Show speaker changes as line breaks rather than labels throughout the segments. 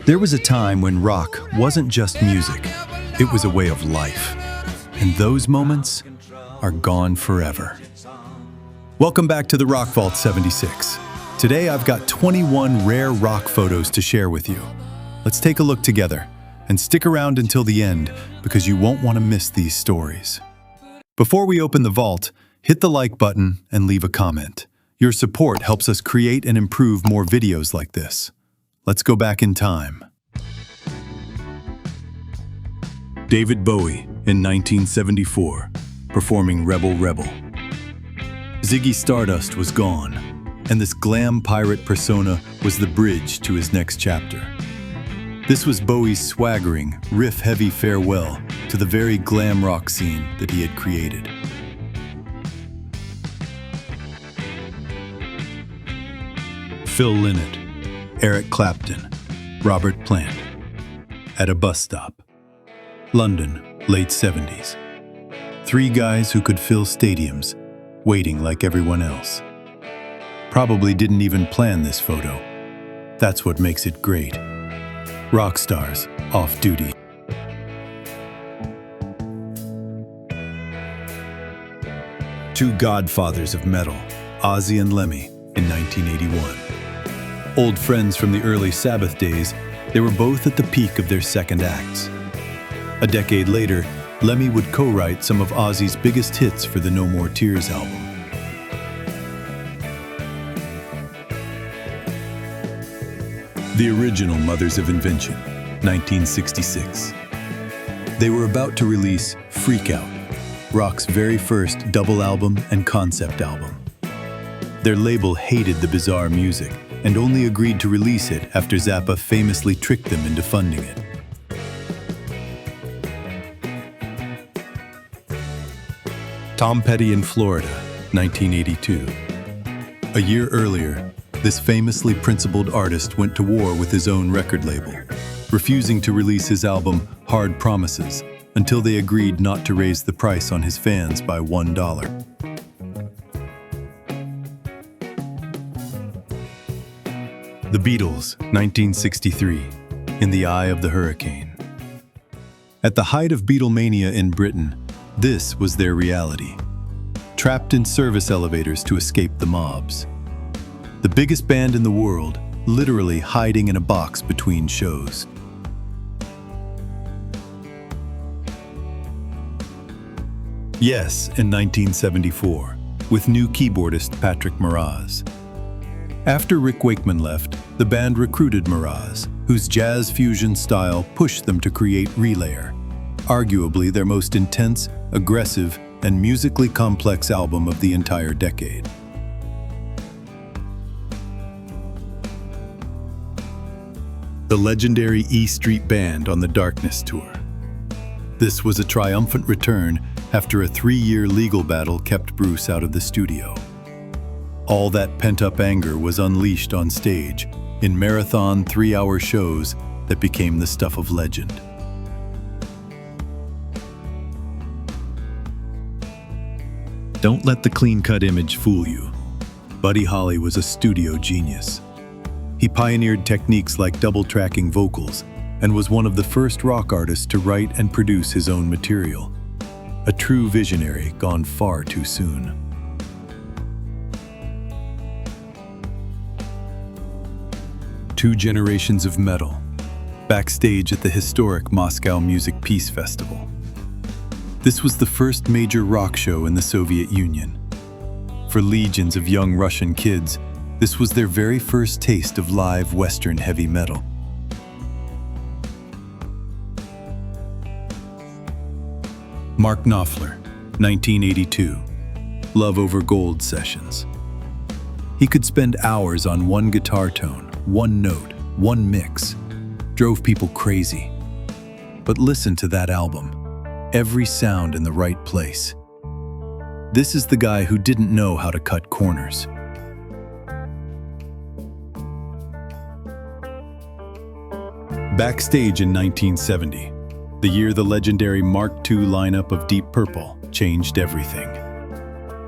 There was a time when rock wasn't just music, it was a way of life. And those moments are gone forever. Welcome back to the Rock Vault 76. Today I've got 21 rare rock photos to share with you. Let's take a look together and stick around until the end because you won't want to miss these stories. Before we open the vault, hit the like button and leave a comment. Your support helps us create and improve more videos like this. Let's go back in time. David Bowie in 1974, performing Rebel Rebel. Ziggy Stardust was gone, and this glam pirate persona was the bridge to his next chapter. This was Bowie's swaggering, riff-heavy farewell to the very glam rock scene that he had created. Phil Lynott, Eric Clapton, Robert Plant. At a bus stop. London, late 70s. Three guys who could fill stadiums, waiting like everyone else. Probably didn't even plan this photo. That's what makes it great. Rock stars, off duty. Two godfathers of metal, Ozzy and Lemmy, in 1981. Old friends from the early Sabbath days, they were both at the peak of their second acts. A decade later, Lemmy would co-write some of Ozzy's biggest hits for the No More Tears album. The original Mothers of Invention, 1966. They were about to release Freak Out, rock's very first double album and concept album. Their label hated the bizarre music and only agreed to release it after Zappa famously tricked them into funding it. Tom Petty in Florida, 1982. A year earlier, this famously principled artist went to war with his own record label, refusing to release his album Hard Promises until they agreed not to raise the price on his fans by $1. The Beatles, 1963, In the Eye of the Hurricane. At the height of Beatlemania in Britain, this was their reality. Trapped in service elevators to escape the mobs. The biggest band in the world, literally hiding in a box between shows. Yes, in 1974, with new keyboardist Patrick Moraz. After Rick Wakeman left, the band recruited Moraz, whose jazz fusion style pushed them to create Relayer, arguably their most intense, aggressive, and musically complex album of the entire decade. The legendary E Street Band on the Darkness Tour. This was a triumphant return after a 3-year legal battle kept Bruce out of the studio. All that pent-up anger was unleashed on stage in marathon 3-hour shows that became the stuff of legend. Don't let the clean-cut image fool you. Buddy Holly was a studio genius. He pioneered techniques like double-tracking vocals and was one of the first rock artists to write and produce his own material. A true visionary gone far too soon. Two generations of metal, backstage at the historic Moscow Music Peace Festival. This was the first major rock show in the Soviet Union. For legions of young Russian kids, this was their very first taste of live Western heavy metal. Mark Knopfler, 1982, Love Over Gold sessions. He could spend hours on one guitar tone, one note, one mix. Drove people crazy. But listen to that album. Every sound in the right place. This is the guy who didn't know how to cut corners. Backstage in 1970, the year the legendary Mark II lineup of Deep Purple changed everything.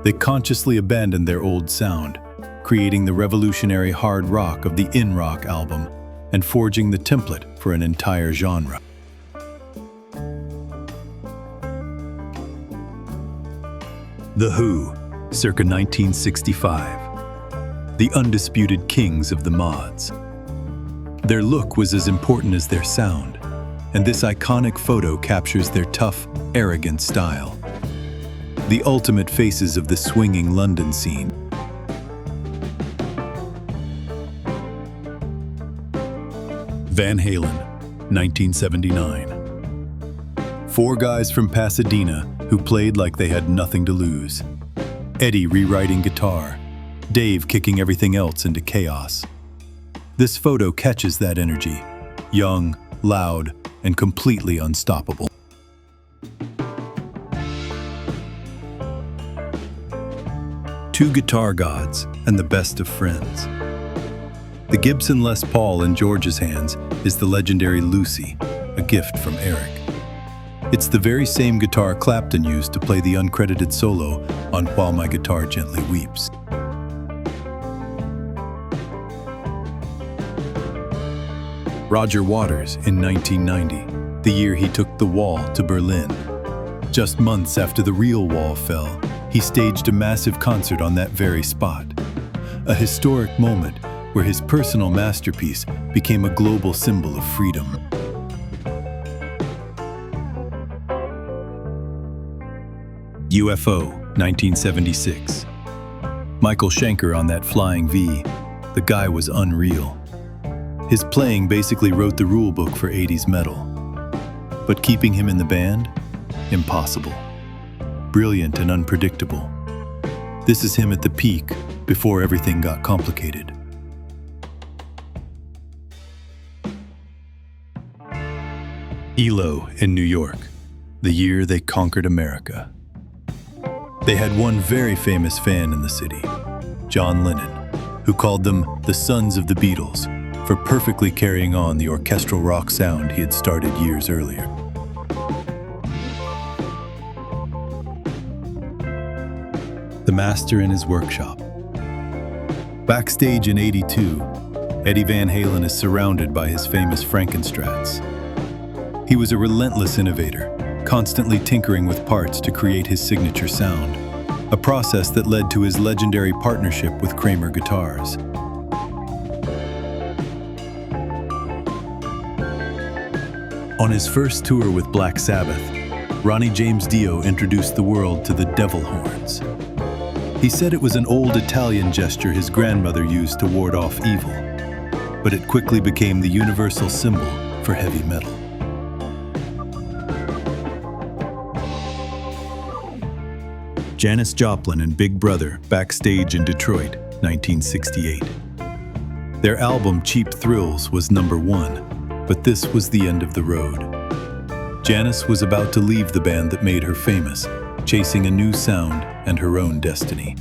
They consciously abandoned their old sound, creating the revolutionary hard rock of the In Rock album, and forging the template for an entire genre. The Who, circa 1965. The undisputed kings of the mods. Their look was as important as their sound, and this iconic photo captures their tough, arrogant style. The ultimate faces of the swinging London scene. Van Halen, 1979. Four guys from Pasadena who played like they had nothing to lose. Eddie rewriting guitar, Dave kicking everything else into chaos. This photo catches that energy, young, loud, and completely unstoppable. Two guitar gods and the best of friends. The Gibson Les Paul in George's hands is the legendary Lucy, a gift from Eric. It's the very same guitar Clapton used to play the uncredited solo on While My Guitar Gently Weeps. Roger Waters in 1990, the year he took The Wall to Berlin. Just months after the real wall fell, he staged a massive concert on that very spot. A historic moment where his personal masterpiece became a global symbol of freedom. UFO, 1976. Michael Schenker on that flying V. The guy was unreal. His playing basically wrote the rule book for 80s metal. But keeping him in the band? Impossible. Brilliant and unpredictable. This is him at the peak, before everything got complicated. ELO in New York, the year they conquered America. They had one very famous fan in the city, John Lennon, who called them the Sons of the Beatles for perfectly carrying on the orchestral rock sound he had started years earlier. The master in his workshop. Backstage in '82, Eddie Van Halen is surrounded by his famous Frankenstrats. He was a relentless innovator, constantly tinkering with parts to create his signature sound, a process that led to his legendary partnership with Kramer Guitars. On his first tour with Black Sabbath, Ronnie James Dio introduced the world to the devil horns. He said it was an old Italian gesture his grandmother used to ward off evil, but it quickly became the universal symbol for heavy metal. Janis Joplin and Big Brother backstage in Detroit, 1968. Their album Cheap Thrills was #1, but this was the end of the road. Janis was about to leave the band that made her famous, chasing a new sound and her own destiny.